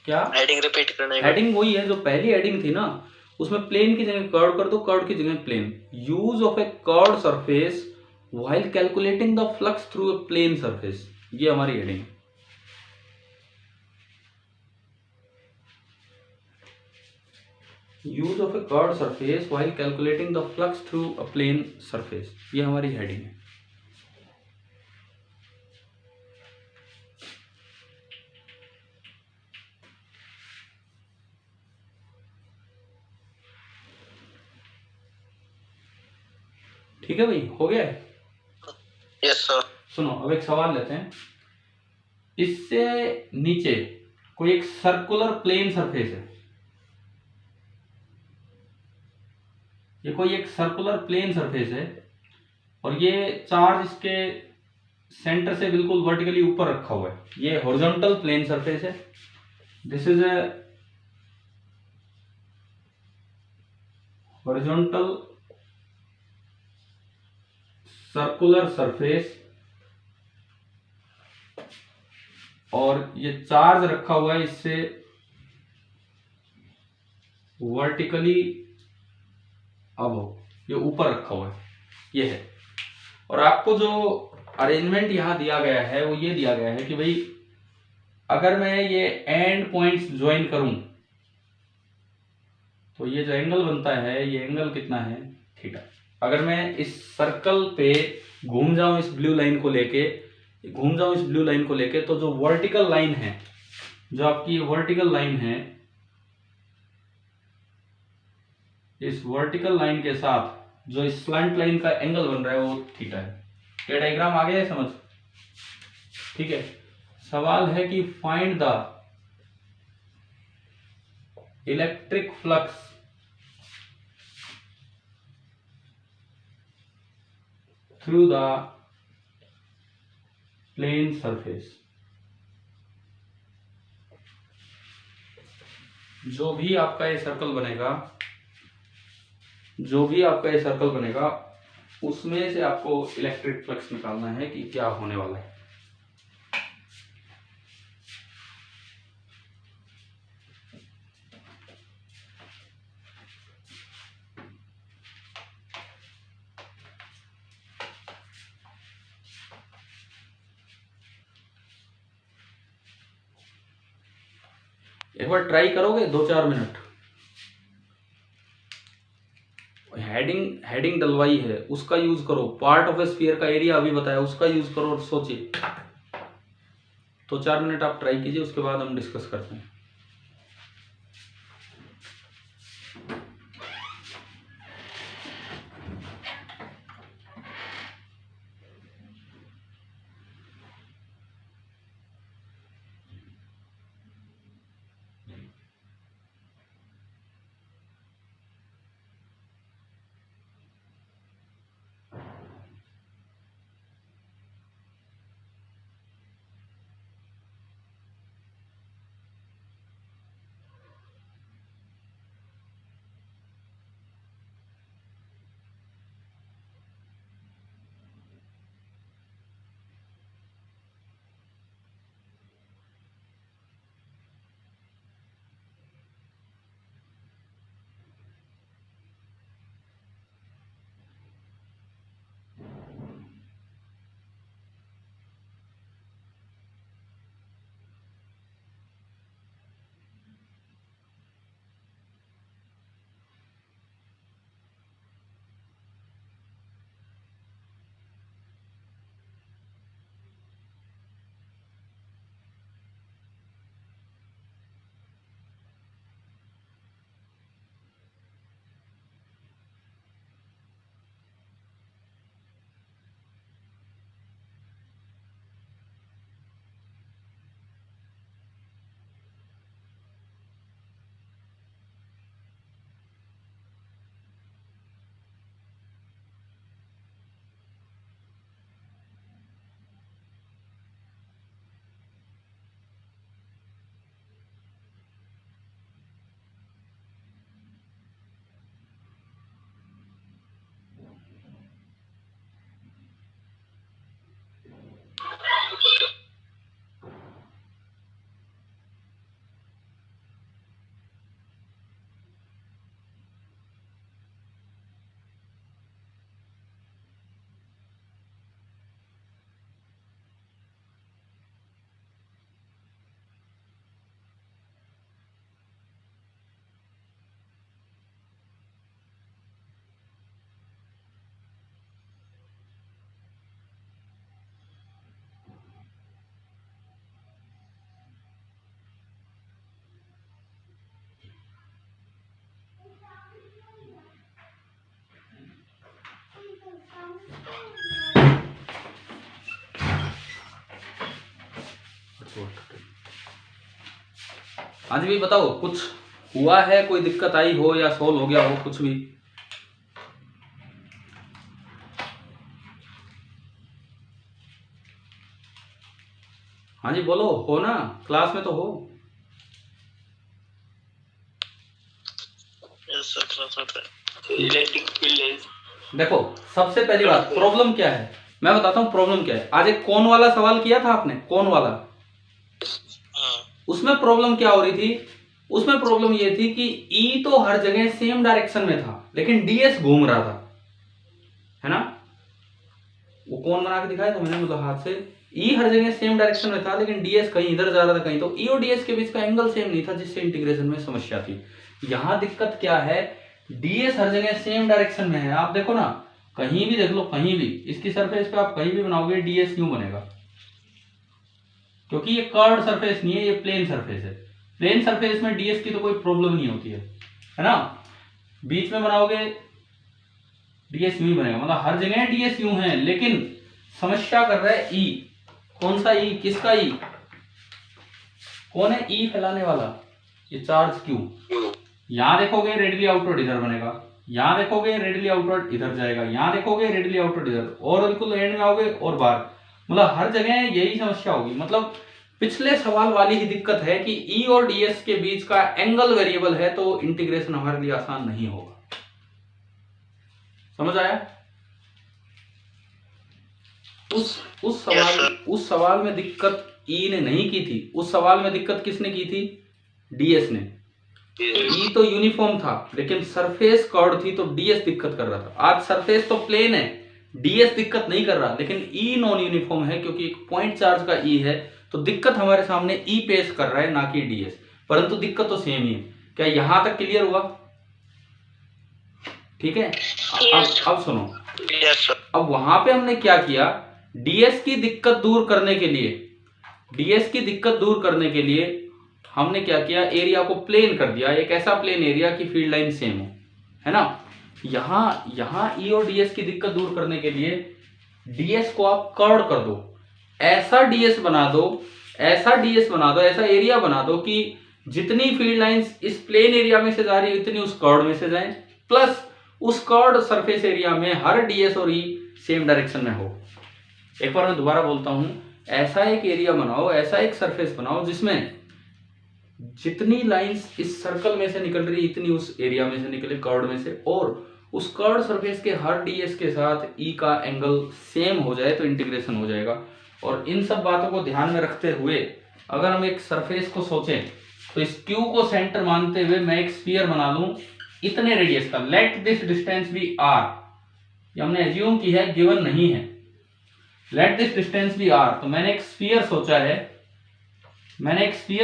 क्या हेडिंग रिपीट करना। हेडिंग वही है जो पहली हेडिंग थी ना, उसमें प्लेन की जगह कर्व कर दो, कर्व की जगह plane. Use of a curve surface while calculating the flux through a plane surface, ये हमारी heading. Use of a curve surface while calculating the flux through a plane surface, ये हमारी हेडिंग है। ठीक है भाई, हो गया है? Yes sir. सुनो, अब एक सवाल लेते हैं। इससे नीचे कोई एक सर्कुलर प्लेन सरफेस है, ये कोई एक सर्कुलर प्लेन सरफेस है और ये चार्ज इसके सेंटर से बिल्कुल वर्टिकली ऊपर रखा हुआ है। ये हॉरिजॉन्टल प्लेन सरफेस है। This is A horizontal circular surface और ये चार्ज रखा हुआ है इससे वर्टिकली, अब ये ऊपर रखा हुआ है, ये है। और आपको जो अरेंजमेंट यहां दिया गया है वो ये दिया गया है कि भाई अगर मैं ये एंड पॉइंट्स ज्वाइन करूं तो ये जो एंगल बनता है, ये एंगल कितना है, थीटा। अगर मैं इस सर्कल पे घूम जाऊं इस ब्लू लाइन को लेके, तो जो वर्टिकल लाइन है, जो आपकी वर्टिकल लाइन है, इस वर्टिकल लाइन के साथ जो इस स्लैंट लाइन का एंगल बन रहा है वो थीटा है। ये डायग्राम आ गया है समझ? ठीक है। सवाल है कि find the electric flux through the plane surface. जो भी आपका ये सर्कल बनेगा, उसमें से आपको इलेक्ट्रिक फ्लक्स निकालना है कि क्या होने वाला है। एक बार ट्राई करोगे 2-4 मिनट? हेडिंग डलवाई है, उसका यूज करो। पार्ट ऑफ ए स्फीयर का एरिया अभी बताया, उसका यूज करो और सोचिए। तो 4 मिनट आप ट्राई कीजिए, उसके बाद हम डिस्कस करते हैं। हाँ जी भाई बताओ, कुछ हुआ है, कोई दिक्कत आई हो या सोल्व हो गया हो कुछ भी? हाँ जी बोलो, हो ना, क्लास में तो हो। देखो सबसे पहली बात, प्रॉब्लम क्या है मैं बताता हूँ। प्रॉब्लम क्या है, आज एक कौन वाला सवाल किया था आपने, कौन वाला, उसमें प्रॉब्लम क्या हो रही थी? उसमें प्रॉब्लम ये थी कि ई तो हर जगह सेम डायरेक्शन में था लेकिन डीएस घूम रहा था, है ना। वो कौन बना के दिखाया था मैंने, मतलब हाथ से। ई हर जगह सेम डायरेक्शन में था लेकिन डीएस कहीं इधर जा रहा था कहीं, तो ई और डीएस के बीच का एंगल सेम नहीं था, जिससे इंटीग्रेशन में समस्या थी। यहां दिक्कत क्या है, डीएस हर जगह सेम डायरेक्शन में है। आप देखो ना, कहीं भी देख लो, कहीं भी इसकी सरफेस पे आप कहीं भी बनाओगे डीएस यूं बनेगा, क्योंकि ये कर्व्ड सरफेस नहीं है, ये प्लेन सरफेस है। प्लेन सरफेस में डीएस की तो कोई प्रॉब्लम नहीं होती है ना। बीच में बनाओगे डीएस यूं ही बनेगा, मतलब हर जगह डीएस यूं है, लेकिन समस्या कर रहा है ई। कौन सा ई, किसका ई, कौन है ई फैलाने वाला, ये चार्ज क्यू। यहां देखोगे रेडियली आउटवर्ड इधर बनेगा, यहां देखोगे रेडियली आउटवर्ड इधर जाएगा, यहां देखोगे रेडियली आउटवर्ड इधर, और बिल्कुल एंड में आओगे और बाहर, मतलब हर जगह यही समस्या होगी। मतलब पिछले सवाल वाली ही दिक्कत है कि ई और डीएस के बीच का एंगल वेरिएबल है, तो इंटीग्रेशन हमारे लिए आसान नहीं होगा। समझ आया? उस सवाल में दिक्कत ई ने नहीं की थी, उस सवाल में दिक्कत किसने की थी, डीएस ने। ई तो यूनिफॉर्म था लेकिन सरफेस कर्व्ड थी, तो डीएस दिक्कत कर रहा था। आज सरफेस तो प्लेन है, डीएस दिक्कत नहीं कर रहा, लेकिन ई नॉन यूनिफॉर्म है क्योंकि एक पॉइंट चार्ज का ई है, तो दिक्कत हमारे सामने ई पेश कर रहा है ना कि डीएस, परंतु दिक्कत तो सेम ही है। क्या यहां तक क्लियर हुआ? ठीक है। अब सुनो, अब वहां पे हमने क्या किया, डीएस की दिक्कत दूर करने के लिए, डीएस की दिक्कत दूर करने के लिए हमने क्या किया, एरिया को प्लेन कर दिया, एक ऐसा प्लेन एरिया की फील्ड लाइन सेम हो, है ना। यहां ई और डीएस की दिक्कत दूर करने के लिए डीएस को आप कर्व कर दो, ऐसा डीएस बना दो, ऐसा डीएस बना दो, ऐसा एरिया बना दो कि जितनी फील्ड लाइंस इस प्लेन एरिया में से जा रही है उतनी उस कर्व में से जाएं, प्लस उस कर्व सरफेस एरिया में हर डीएस और ई सेम डायरेक्शन में हो। एक बार मैं दोबारा बोलता हूं, ऐसा एक एरिया बनाओ, ऐसा एक सरफेस बनाओ जिसमें जितनी लाइंस इस सर्कल में से निकल रही इतनी उस एरिया में से निकले, कर्व में से, और उस कर्व सरफेस के हर डीएस के साथ ई का एंगल सेम हो जाए, तो इंटीग्रेशन हो जाएगा। और इन सब बातों को ध्यान में रखते हुए अगर हम एक सरफेस को सोचें, तो इस क्यू को सेंटर मानते हुए मैं एक स्फीयर बना लूं इतने रेडियस का, let this distance be r, ये हमने एज्यूम की है, गिवन नहीं है, let this distance be r. तो मैंने एक स्फीयर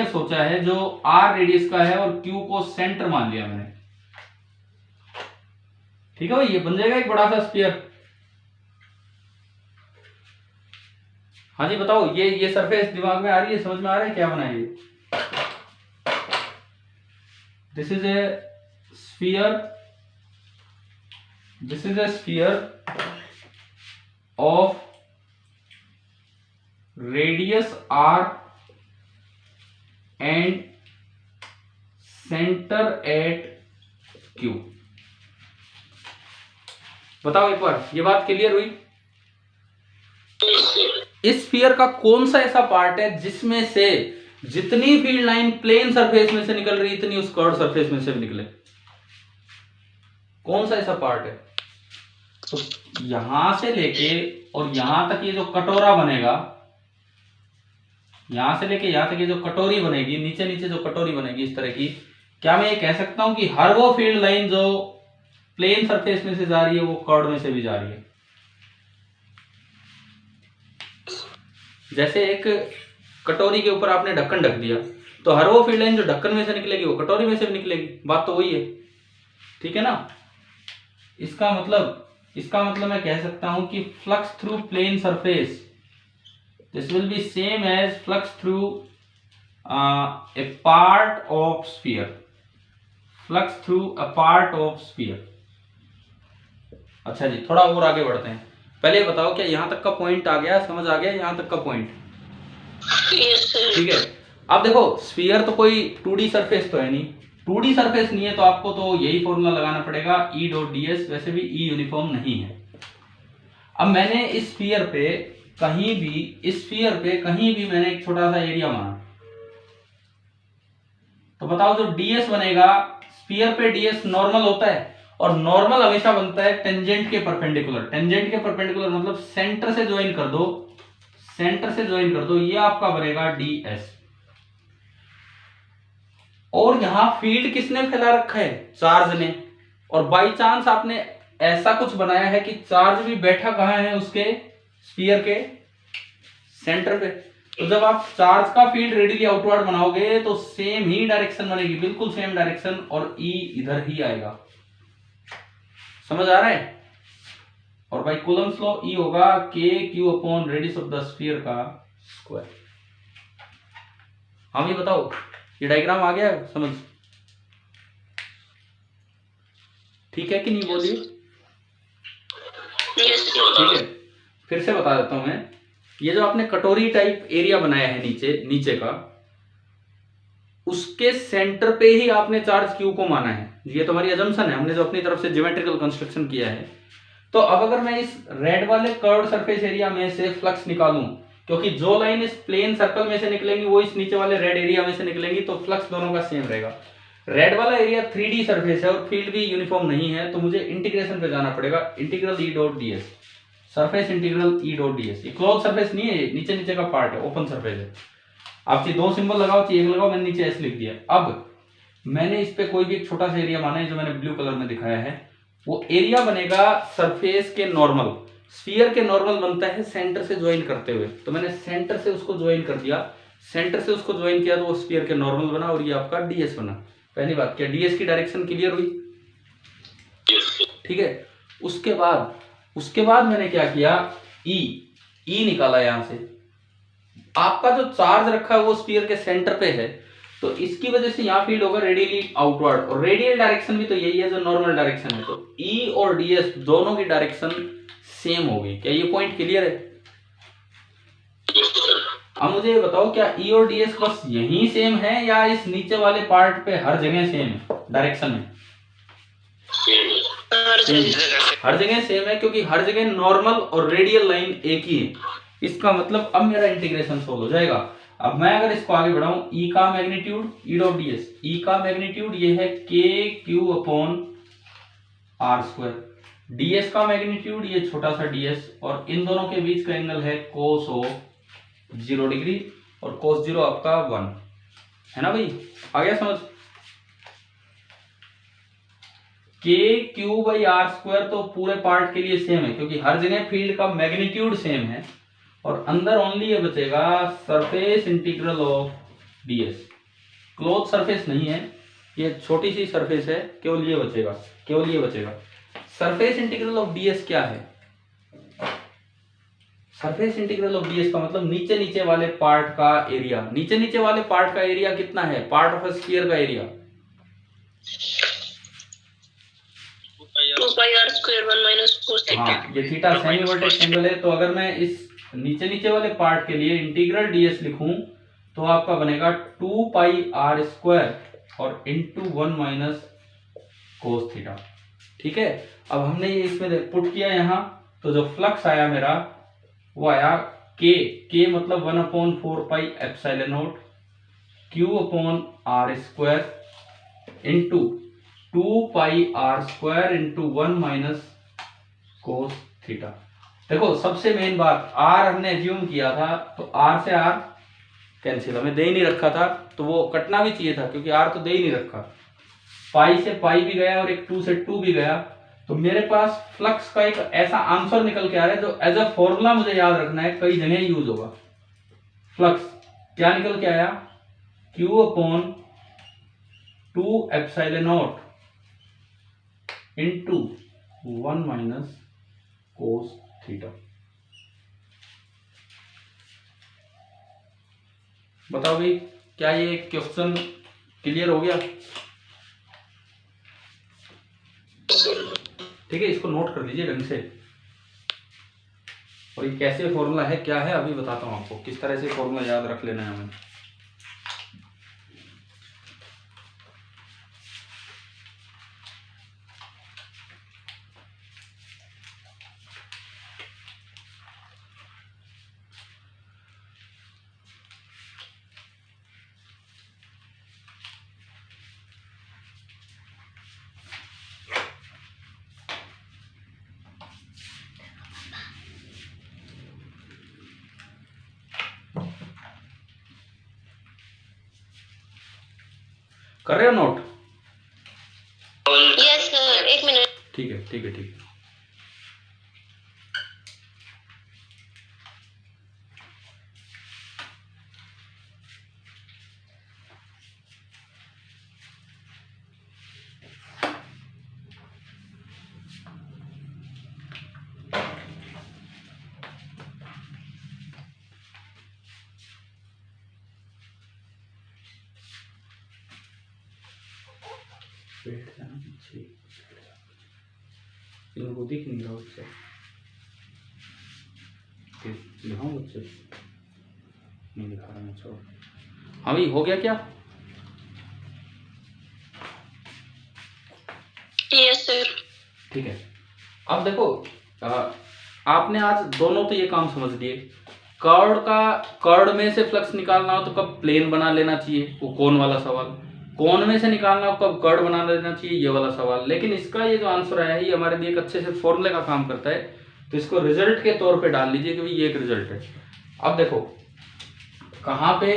सोचा है जो आर रेडियस का है और क्यू को सेंटर मान लिया मैंने। ठीक है भाई, ये बन जाएगा एक बड़ा सा स्फीयर। हाँ जी बताओ, ये सरफेस दिमाग में आ रही है, समझ में आ रहा है क्या बना है ये? This is a sphere of radius r and centre at Q. बताओ एक बार, ये बात क्लियर हुई? इस स्फीयर का कौन सा ऐसा पार्ट है जिसमें से जितनी फील्ड लाइन प्लेन सरफेस में से निकल रही इतनी उस कर्व सरफेस में से भी निकले? कौन सा ऐसा पार्ट है? तो यहां से लेके और यहां तक ये जो कटोरा बनेगा, यहां से लेके यहां तक ये जो कटोरी बनेगी, नीचे नीचे जो कटोरी बनेगी इस तरह की, क्या मैं ये कह सकता हूं कि हर वो फील्ड लाइन जो प्लेन सरफेस में से जा रही है वो कर्व में से भी जा रही है? जैसे एक कटोरी के ऊपर आपने ढक्कन ढक दिया, तो हर वो फील्ड लाइन जो ढक्कन में से निकलेगी वो कटोरी में से भी निकलेगी, बात तो वही है। ठीक है ना। इसका मतलब मैं कह सकता हूं कि flux through plane surface, this will be same as flux through a part of sphere, flux through a part of sphere. अच्छा जी, थोड़ा और आगे बढ़ते हैं। पहले बताओ क्या यहां तक का पॉइंट आ गया, समझ आ गया यहां तक का पॉइंट? ठीक है। अब देखो स्फीयर तो कोई 2D सरफेस तो है नहीं, 2D सरफेस नहीं है तो आपको तो यही फॉर्मूला लगाना पड़ेगा E डॉट ds, वैसे भी E यूनिफॉर्म नहीं है। अब मैंने इस स्फीयर पे कहीं भी मैंने एक छोटा सा एरिया माना, तो बताओ जो ds बनेगा, स्फीयर पे ds नॉर्मल होता है और नॉर्मल हमेशा बनता है टेंजेंट के परपेंडिकुलर। टेंजेंट के परपेंडिकुलर मतलब सेंटर से ज्वाइन कर दो, ये आपका बनेगा ds। और यहां फील्ड किसने फैला रखा है, चार्ज ने। और बाई चांस आपने ऐसा कुछ बनाया है कि चार्ज भी बैठा कहां है, उसके स्फीयर के सेंटर पे। तो जब आप चार्ज का फील्ड रेडियली आउटवर्ड बनाओगे तो सेम ही डायरेक्शन बनेगी, बिल्कुल सेम डायरेक्शन, और E इधर ही आएगा। समझ आ रहा है। और बाई कूलम्स लॉ E होगा KQ upon radius of the sphere का स्क्वायर। हाँ ये बताओ, ये डायग्राम आ गया समझ, ठीक है कि नहीं, बोलिए। ठीक है, फिर से बता देता हूं मैं। ये जो आपने कटोरी टाइप एरिया बनाया है नीचे का, उसके सेंटर पे ही आपने चार्ज Q को माना है। ये तो हमारी अजम्पशन है, हमने जो अपनी तरफ से ज्योमेट्रिकल कंस्ट्रक्शन किया है। तो अब अगर मैं इस रेड वाले कर्व्ड सरफेस एरिया में से फ्लक्स निकालूं, क्योंकि जो लाइन इस प्लेन सर्कल में से निकलेंगी वो इस नीचे वाले रेड एरिया में से निकलेंगी, तो फ्लक्स दोनों का सेम रहेगा। रेड वाला एरिया 3D सरफेस है और फील्ड भी यूनिफॉर्म नहीं है, तो मुझे इंटीग्रेशन पे जाना पड़ेगा, integral E dot ds, surface integral E dot ds। ये क्लोज सरफेस नहीं है, नीचे का पार्ट है, ओपन सरफेस है। आप चाहिए 2 सिंबल लगाओ, चाहिए 1 लगाओ, मैंने नीचे S लिख दिया। अब मैंने इस पे कोई भी एक छोटा सा एरिया माना है, जो मैंने ब्लू कलर में दिखाया है, वो एरिया बनेगा सरफेस के नॉर्मल। स्फीयर के नॉर्मल बनता है सेंटर से ज्वाइन करते हुए, तो मैंने सेंटर से उसको ज्वाइन कर दिया, तो वो स्फीयर के नॉर्मल बना और ये आपका ds बना। पहली बात, क्या ds की डायरेक्शन क्लियर हुई? ठीक है। उसके बाद मैंने क्या किया, E निकाला। यहां से आपका जो चार्ज रखा है वो स्फीयर के सेंटर पे है, तो इसकी वजह से यहाँ फील्ड होगा रेडियली आउटवर्ड, और रेडियल डायरेक्शन भी तो यही है जो नॉर्मल डायरेक्शन है। तो E और ds दोनों की डायरेक्शन सेम होगी। क्या ये पॉइंट क्लियर है? अब मुझे ये बताओ, क्या E और ds बस यही सेम है या इस नीचे वाले पार्ट पे हर जगह सेम है डायरेक्शन में? हर जगह सेम है, क्योंकि हर जगह नॉर्मल और रेडियल लाइन एक ही है। इसका मतलब अब मेरा इंटीग्रेशन सोल्व हो जाएगा। अब मैं अगर इसको आगे बढ़ाऊं, E का magnitude E dot ds, E का मैग्नीट्यूड ये है KQ upon R square, ds का मैग्नीट्यूड ये छोटा सा ds, और इन दोनों के बीच का एंगल है cos ऑफ 0 डिग्री, और cos 0 आपका 1 है ना भाई, आ गया समझ। KQ बाई R स्क्वायर तो पूरे पार्ट के लिए सेम है, क्योंकि हर जगह फील्ड का मैग्नीट्यूड सेम है, और अंदर ओनली ये बचेगा surface integral of ds। Close surface नहीं है, ये छोटी सी सरफेस है, केवल ये बचेगा। सरफेस इंटीग्रल ऑफ ds क्या है? सरफेस इंटीग्रल ऑफ ds का मतलब नीचे वाले पार्ट का एरिया। नीचे वाले पार्ट का एरिया कितना है? पार्ट ऑफ अ स्फीयर का एरिया 2πr² हाँ, ये थीटा सेमी वर्टेक्स एंगल है। तो अगर मैं इस नीचे वाले पार्ट के लिए इंटीग्रल ds लिखूं, तो आपका बनेगा 2πr² और इंटू 1 माइनस कोस थीटा। ठीक है। अब हमने ये इसमें पुट किया यहाँ, तो जो फ्लक्स आया मेरा वो आया k मतलब 1/4 epsilon not q upon r square into 2πr² into 1 minus cos theta. देखो सबसे मेन बात, r हमने एज्यूम किया था, तो r से r कैंसिल, हमें दे ही नहीं रखा था, तो वो कटना भी चाहिए था, क्योंकि r तो दे ही नहीं रखा। पाई से पाई भी गया और एक 2 से 2 भी गया, तो मेरे पास फ्लक्स का एक ऐसा आंसर निकल के आ रहा है जो एज अ फॉर्मूला मुझे याद रखना है, कई जगह यूज होगा। फ्लक्स क्या निकल के आया? Q upon 2 epsilon not into 1 minus cos theta. बताओ भाई, क्या ये क्वेश्चन क्लियर हो गया? ठीक है, इसको नोट कर लीजिए ढंग से। और और ये कैसे फॉर्मूला है क्या है अभी बताता हूँ आपको, किस तरह से फॉर्मूला याद रख लेना है हमें। कर रहे हो नोट? यस सर, एक मिनट। ठीक है ठीक है ठीक है। बैठ जाना पीछे, इनको दिख नहीं रहा उससे, दिखाऊं बच्चे? नहीं दिखा रहा मैं, छोड़। हाँ भाई हो गया क्या? Yes sir. ठीक है। अब देखो आपने आज दोनों तो ये काम समझ लिए। कर्ड में से फ्लक्स निकालना हो तो कब प्लेन बना लेना चाहिए, वो कोन वाला सवाल। कोन में से निकालना हो कब कर्ड बना लेना चाहिए, ये वाला सवाल। लेकिन इसका ये जो आंसर आया है ये हमारे लिए एक अच्छे से फॉर्मूले का काम करता है, तो इसको रिजल्ट के तौर पे डाल लीजिए कि भाई ये एक रिजल्ट है। अब देखो कहाँ पे,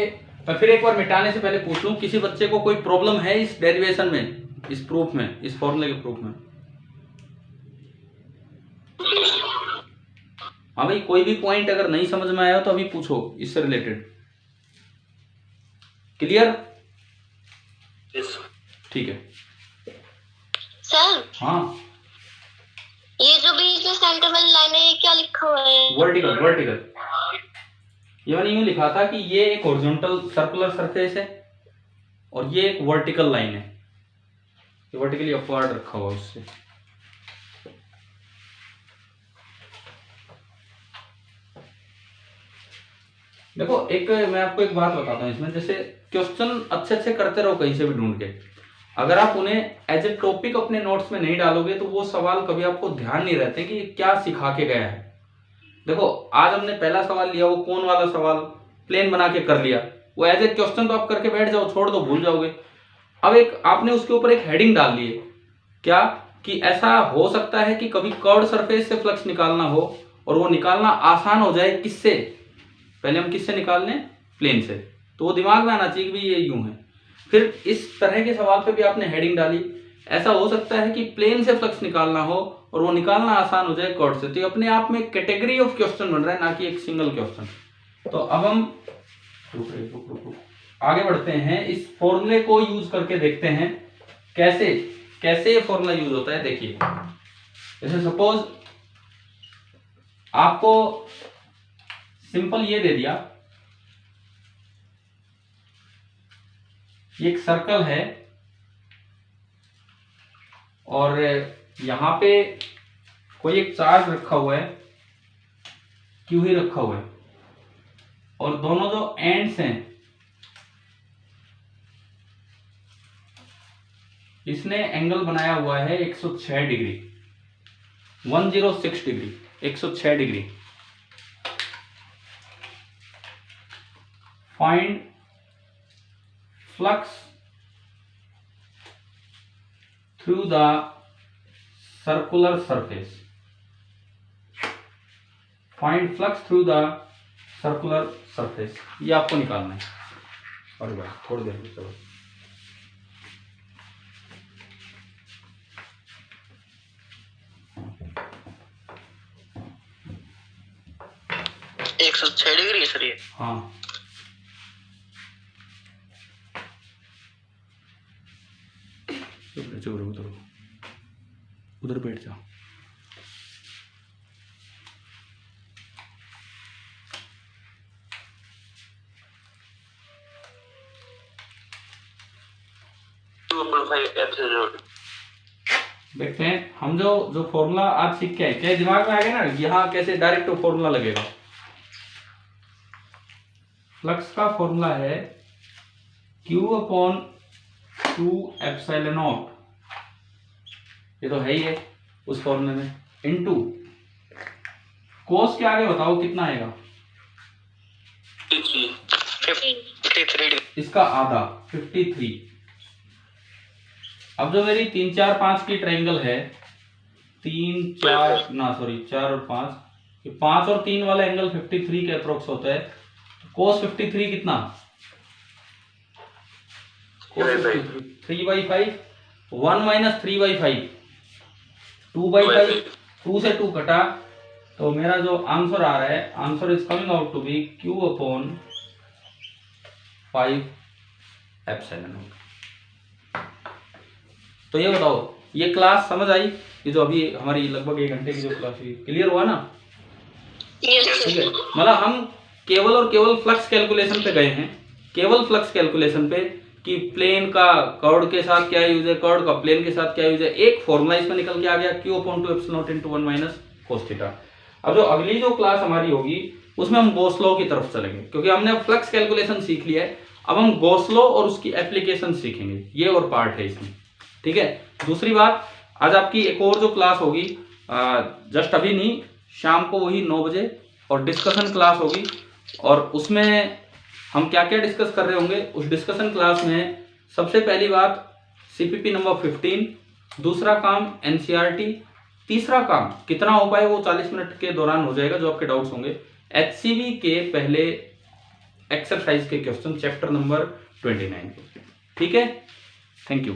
मैं फिर एक बार मिटाने से पहले पूछ लूं, किसी बच्चे को कोई प्रॉब्लम है इस डेरिवेशन में, इस प्रूफ में, इस फॉर्मूले के प्रूफ में? हाँ भाई, कोई भी पॉइंट अगर नहीं समझ में आया तो अभी पूछो इससे रिलेटेड। क्लियर? ठीक है सर। हाँ, ये जो बीच में सेंटर वाली लाइन है, ये क्या लिखा हुआ है? वर्टिकल। वर्टिकल ये मैंने यूं लिखा था कि ये एक हॉरिजॉन्टल सर्कुलर सरफेस है और ये एक वर्टिकल लाइन है, ये वर्टिकली अपवर्ड रखा हुआ उससे। देखो एक मैं आपको एक बात बताता हूँ इसमें, जैसे क्वेश्चन अच्छे करते रहो कहीं से भी ढूंढ के, अगर आप उन्हें एज ए टॉपिक अपने नोट्स में नहीं डालोगे तो वो सवाल कभी आपको ध्यान नहीं रहते कि क्या सिखा के गया है। देखो आज हमने पहला सवाल लिया, वो कौन वाला सवाल प्लेन बना के कर लिया, वो एज ए क्वेश्चन तो आप करके बैठ जाओ, छोड़ दो, भूल जाओगे। अब एक आपने उसके ऊपर एक हेडिंग डाल ली है, क्या कि ऐसा हो सकता है कि कभी कर्व्ड सरफेस से फ्लक्स निकालना हो और वो निकालना आसान हो जाए, किससे? पहले हम किससे निकाल लें? प्लेन से। तो वो दिमाग में आना चाहिए कि भाई ये यूं है। फिर इस तरह के सवाल पे भी आपने हेडिंग डाली, ऐसा हो सकता है कि प्लेन से फ्लक्स निकालना हो और वो निकालना आसान हो जाए कर्व से। तो ये अपने आप में कैटेगरी ऑफ क्वेश्चन बन रहा है, ना कि एक सिंगल क्वेश्चन। तो अब हम आगे बढ़ते हैं, इस फॉर्मूले को यूज करके देखते हैं कैसे कैसे ये फॉर्मूला यूज होता है। देखिए जैसे सपोज आपको सिंपल ये दे दिया, ये एक सर्कल है और यहां पे कोई एक चार्ज रखा हुआ है, क्यू ही रखा हुआ है, और दोनों जो एंड्स हैं इसने एंगल बनाया हुआ है 106 degree, 106 degree, 106 degree. Find flux through the circular surface, find flux through the circular surface, ये आपको निकालना है। और भाई थोड़ी देर में चलो, एक 106 डिग्री है सर ये? हाँ चुप रहो उधर, उधर बैठ जाओ। देखते हैं हम जो फॉर्मूला आज सीख के आए, क्या दिमाग में आ गया ना यहाँ कैसे डायरेक्ट फॉर्मूला लगेगा। फ्लक्स का फॉर्मूला है Q/2ε0, ये तो है ही है उस फॉर्मूले में, इनटू कोस के आगे बताओ कितना आएगा, 53, इसका आधा 53। अब जो मेरी 3 4 5 की ट्रायंगल है, 3 4 ना सॉरी 4 और 5, ये 5 और 3 वाला एंगल 53 के अप्रोक्स होता है। कोस 53 कितना, कोस 3/5, 1 - 3/5, 2/5, 2 से 2 कटा, तो मेरा जो आंसर आ रहा है, answer is coming out to be Q/5ε0। तो ये बताओ, ये क्लास समझ आई? ये जो अभी हमारी लगभग 1 घंटे की जो क्लास हुई, क्लियर हुआ ना? ठीक है, मतलब हम केवल और केवल फ्लक्स कैलकुलेशन पे गए हैं, केवल फ्लक्स कैलकुलेशन पे कि प्लेन का कर्ड के साथ क्या यूज है, कर्ड का प्लेन के साथ क्या यूज है। एक फॉर्मूला इसमें निकल के आ गया Q/2ε0 × 1 - cos θ। अब जो अगली जो क्लास हमारी होगी उसमें हम गॉस लॉ की तरफ चलेंगे, क्योंकि हमने फ्लक्स कैलकुलेशन सीख लिया है, अब हम गॉस लॉ और उसकी एप्लीकेशन सीखेंगे, ये और पार्ट है इसमें। ठीक है, दूसरी बात, आज आपकी एक और जो क्लास होगी, जस्ट अभी नहीं, शाम को वही 9 बजे, और डिस्कशन क्लास होगी, और उसमें हम क्या क्या डिस्कस कर रहे होंगे। उस डिस्कशन क्लास में सबसे पहली बात CPP नंबर 15, दूसरा काम NCERT, तीसरा काम कितना हो पाए वो 40 मिनट के दौरान हो जाएगा जो आपके डाउट्स होंगे, HCV के पहले एक्सरसाइज के क्वेश्चन चैप्टर नंबर 29। ठीक है, थैंक यू।